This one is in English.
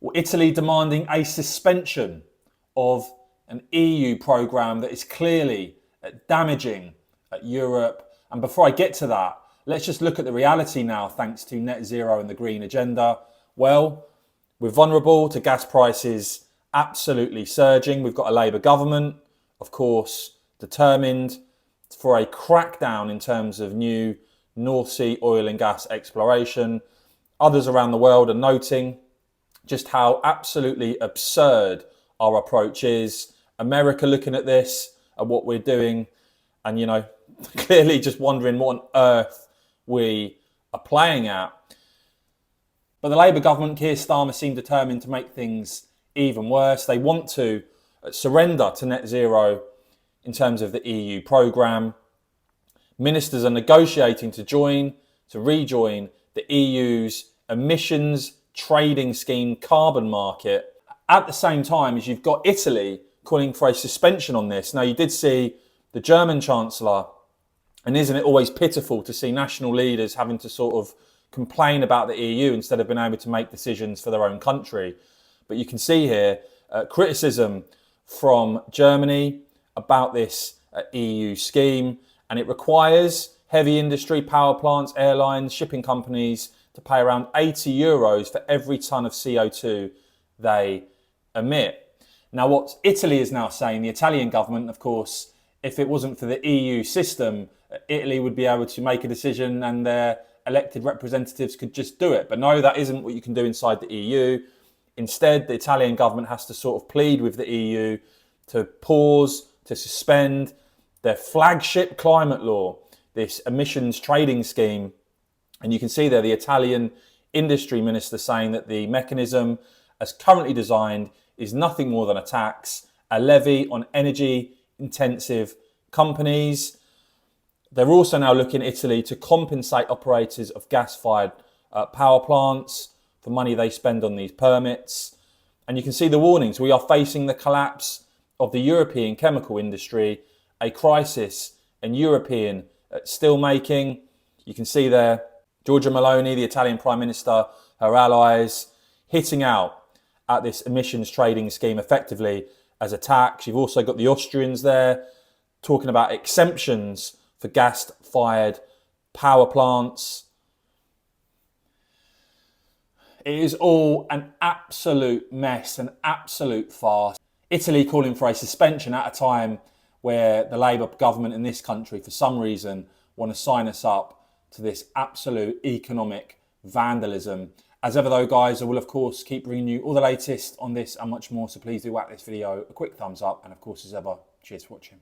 Well, Italy demanding a suspension of an EU programme that is clearly damaging Europe. And before I get to that, let's just look at the reality now, thanks to net zero and the green agenda. Well, we're vulnerable to gas prices absolutely surging. We've got a Labour government, of course, determined for a crackdown in terms of new North Sea oil and gas exploration. Others around the world are noting just how absolutely absurd our approach is. America looking at this, at what we're doing, and, clearly just wondering what on earth we are playing at. But the Labour government, Keir Starmer, seem determined to make things even worse. They want to surrender to net zero in terms of the EU programme. Ministers are negotiating to rejoin the EU's emissions trading scheme carbon market at the same time as you've got Italy calling for a suspension on this. Now, you did see the German Chancellor, and isn't it always pitiful to see national leaders having to sort of complain about the EU instead of being able to make decisions for their own country? But you can see here criticism from Germany about this EU scheme, and it requires heavy industry, power plants, airlines, shipping companies to pay around €80 for every tonne of CO2 they emit. Now, what Italy is now saying, the Italian government, of course, if it wasn't for the EU system, Italy would be able to make a decision and their elected representatives could just do it. But no, that isn't what you can do inside the EU. Instead, the Italian government has to sort of plead with the EU to pause, to suspend their flagship climate law, this emissions trading scheme. And you can see there the Italian industry minister saying that the mechanism as currently designed is nothing more than a tax, a levy on energy intensive companies. They're also now looking, Italy, to compensate operators of gas-fired power plants for money they spend on these permits. And you can see the warnings. We are facing the collapse of the European chemical industry, a crisis in European steelmaking. You can see there Giorgia Meloni, the Italian Prime Minister, her allies, hitting out at this emissions trading scheme effectively as a tax. You've also got the Austrians there talking about exemptions for gas-fired power plants. It is all an absolute mess, an absolute farce. Italy calling for a suspension at a time where the Labour government in this country, for some reason, want to sign us up to this absolute economic vandalism. As ever though, guys, I will of course keep bringing you all the latest on this and much more, so please do whack this video a quick thumbs up, and of course, as ever, cheers for watching.